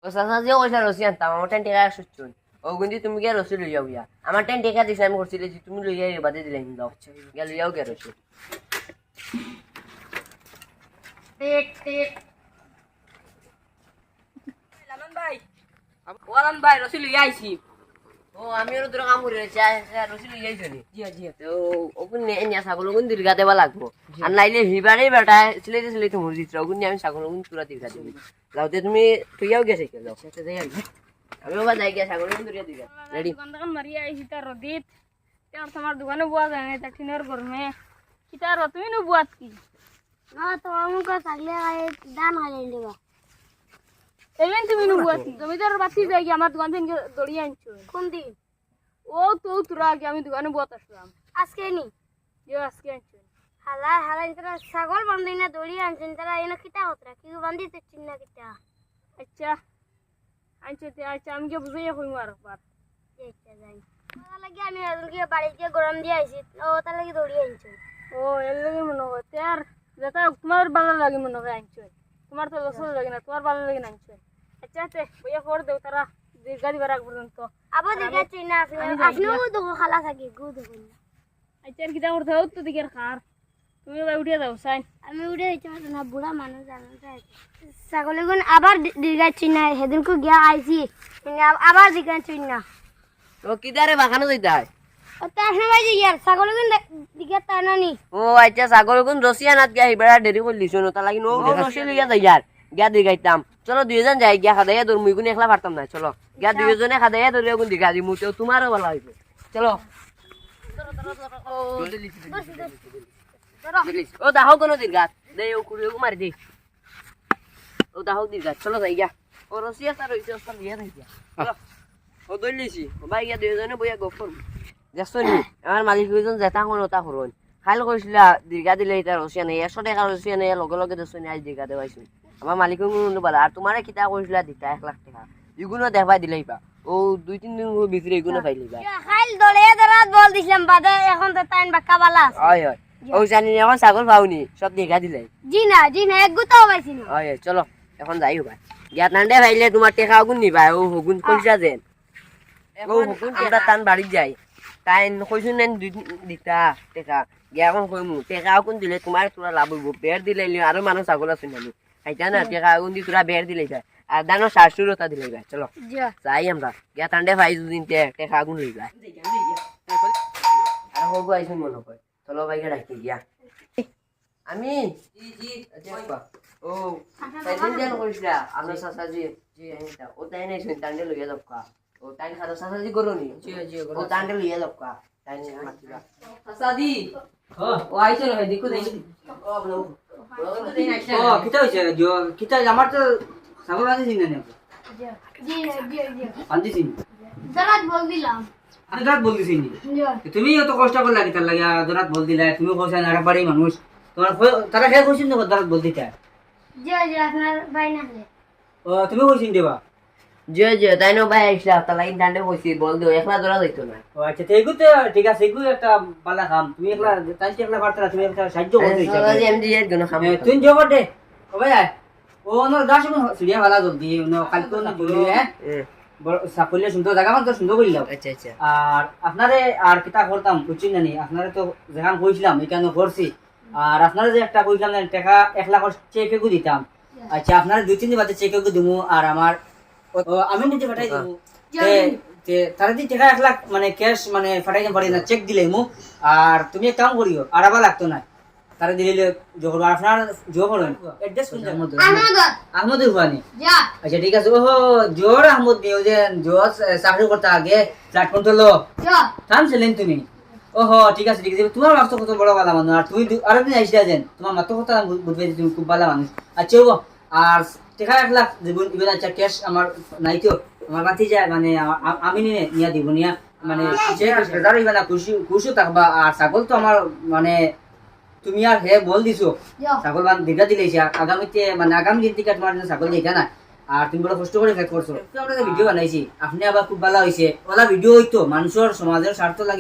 ও চাচা যে পয়সা রসি আনতাম আমার 10 টাকা সুচুন ও কিন্তু তুমি গিয়ে রসি লই যাও ইয়া আমার 10 টাকা দিছ আমি করছিলে যে তুমি লই যাই বাদে দিলাই দাও গিয়ে লই যাও গে রসি টিক টিক লালন ভাই রসি লই আইছি ও আমি ওর তোর কাম করে চাই রসি লই যাইছ নি জি জি তো ওগুন নিয়া ছাগল ওগুন দীর্ঘা দেবা লাগবো আর নাইলে হিবারে বেটা সিলাইতে মরে দিছ ওগুন আমি ছাগল ওগুন পুরা দীর্ঘা দিবি যাওতে তুমি তুইও গেছে কে যাও সেটা যাই আমি বাবা যাই গিয়া ছাগল ওগুন দীর্ঘা দিবি রেডি দোকান দোকান মারি আইছি তার রদিত তার তোমার দোকানে বুয়া যায় না তা টিনের গরমে কি তার তুমি নো বুয়াত কি না তো আমাকে থাকলে দান হারিয়ে দেবা এলেন তুমি নো বুয়াত কি তুমি তার বাতি যাই কি আমার দোকান থেকে দড়ি আনছো কোন দিন ও তো তোরা আগে আমি দোকানে বুয়াত আসলাম আজকে নি যে আজকে আনছো হালা হালা তারা ছাগল বান্ধি না দড়ি আনছেন তারা এনে কিতা হতরা কি বান্ধিতে চিন্না কিতা আচ্ছা আনছো তে আচ্ছা আমি কি বুঝাইয়া কইমু আর বার দেখতে যাই লাগে আমি আজকে বাড়িতে গরম দিয়ে আইছি ও তার লাগি দড়ি আনছেন ও এর লাগে মনে হয় তার যেটা তোমার ভালো লাগে মনে হয় আনছো তোমার তো লসল লাগে না তোমার ভালো লাগে না আনছো আচ্ছা তে বইয়া করে দেও তারা দীর্ঘা দিবার আগ পর্যন্ত আবার দিকে চিন্না আপনিও দেখো খালা থাকি গু দেখো আচ্ছা আর কিটা করতে হোক তো দিকের খার তুমি এবার উঠিয়ে দাও সাইন আমি উঠে দিতে পারতো না বুড়া মানুষ জানো ছাগলে গুণ আবার দীর্ঘা চিন্না সেদিন কো গিয়া আইছি আবার দীর্ঘা চিন্না তো কিদারে বাখানো যাইতাই ও তার সময় যে ইয়ার ছাগলে গুণ দিকে টানানি ও আচ্ছা ছাগল ওগুন রসি আনাত গিয়া হিবারে দেরি করে দিছ না তা লাগি নো রসি লইয়া যাই यार গিয়া দিগাইতাম চলো দুইজন যাই গিয়া খাদাইয়া দর মুই গুণ একলা পারতাম না চলো গিয়া দুইজনে খাদাইয়া দর ওগুন দিগা দি মুতে তোমারও ভালো হইবে চলো ও দাও কোন দিগা দে ও কুড়ি মারি দে ও দাও দিগা চলো যাই গিয়া ও রসিয়া তার হইছে ওস্তাদ গিয়া যাই গিয়া চলো ও দইলিছি ভাই গিয়া দুইজনে বইয়া গপ করব দেখছনি আমার মালিক দুইজন যেটা কোন ওটা করুন খাইল কইছিলা দিগা দিলে এটা রসিয়া নেই 100 টাকা রসিয়া নেই লগে লগে দেখছনি আজ দিগা দেওয়াইছি আমার মালিক কোন বলা আর তোমারে কিতা কইছিলা দিতা 1 লাখ টাকা ইগুনো দেখবাই দিলাইবা ও 2-3 দিন ভিতরে ইগুনো পাইলিবা খাইল দলে দরাত বল দিছিলাম বাদে এখন তো টাইম বাক্কা বালা হয় হয় ও জানি এখন ছাগল পাওনি সব দিগা দিলাই জি না এক গুতাও পাইছি না হয় চলো এখন যাইও ভাই গিয়া নান্ডে ভাইলে তোমার টাকা আগুন নিবা ও হগুন কইছা দেন ও হগুন তোমরা টান বাড়ি যায় টাইম কইছুন নেন দিতা টাকা গিয়া এখন কইমু টাকা আগুন দিলে তোমার তোরা লাভ হইব বের দিলে আর মানুষ ছাগল আছে নানি আইতা না টাকা আগুন দি তোরা বের দিলে যায় আর দানো 700 দিলে যায় চলো যাই আমরা গিয়া টান্ডে ভাই দুদিন টাকা আগুন লই যায় আর হগু আইছুন মনে কয় চলো ভাইকে ডাকি গিয়া আমি জি জি আচ্ছা ও তাইদিন জান কইছিলা আমরা সাসাজি জি এইটা ও তাই নাই শুন টান্ডে লইয়া যাবকা ও টাইম খাদা সাসাজি করনি জি জি ও টান্ডে লইয়া যাবকা টাইম মাতিবা সাসাজি ও আইছো না দেখো দেখি ও বলো ও কিটা হইছে জো কিটা আমার তো ছাগল আছে চিন্তা নেই জি আনছি চিনি দরাত বল দিলাম আমি রাত বলতেছি নি তুমি অত কষ্ট করে লাগি তার লাগি রাত বল দিলা তুমি কইছ না আর বাড়ি মানুষ তোমার তারা হে কইছিন না রাত বল দিতা জি আপনার ভাই না ও তুমি কইছিন দেবা জি জি তাই নো ভাই আইছলা তা লাইন টান্ডে কইছি বল দিও একলা ধরা যাইতো না ও আচ্ছা তেগু তো ঠিক আছে এগু একটা বালা কাম তুমি একলা তাই একলা পারতা তুমি একটা সাহায্য করতে সাসাজি এমজি এর জন্য খাম তুই জবাব দে ও ভাই ও না দাস সুরিয়া বালা জলদি নো কালকে না বলি হ্যাঁ সাকলে সুন্দর জায়গা তো সুন্দর করিলাম আচ্ছা আচ্ছা আর আপনারে আর কিতা করতাম বুঝছেন জানি আপনারে তো যেখান কইছিলাম এখানে করছি আর আপনারা যে একটা কইছিলাম টাকা 1 লাখ চেকে গু দিতাম আচ্ছা আপনারা 2-3 দিন বাদে চেকে গু দিমু আর আমার আমি নিজে পাঠাই দিমু তে তারা দি টাকা 1 লাখ মানে ক্যাশ মানে পাঠাই দিতে পারি না চেক দিলে মু আর তুমি এক কাম করিও আর আবার লাগতো না তারা দিলে যখন আপনার জো করেন অ্যাড্রেস কোন জায়গা আহমদ হুয়ানি আচ্ছা ঠিক আছে ওহো জোর আহমদ নিও যে জোর চাকরি করতে আগে প্ল্যাটফর্ম তো লো থাম ছিলেন তুমি ওহো ঠিক আছে তোমার মাত্র কত বড় বালা মানুষ আর তুমি আরেকদিন আইসা দেন তোমার মাত্র কথা বুঝবে তুমি খুব বালা মানুষ আচ্ছা ও আর টাকা 1 লাখ দেবুন এবার আচ্ছা ক্যাশ আমার নাই তো আমার বাতি যায় মানে আমি নিয়ে দিব নিয়া মানে যে হাজার হইবা না খুশি থাকবা আর ছাগল তো আমার মানে তুমি আর হে বল দিছো ছাগল বান দিগা দিলেছি আগামীতে মানে আগামী দিন থেকে তোমার ছাগল দেখা না আর তুমি বড় কষ্ট করে খেত করছো আমরা ভিডিও বানাইছি আপনি আবার খুব ভালো হয়েছে ওলা ভিডিও হইতো মানুষের সমাজের স্বার্থ লাগে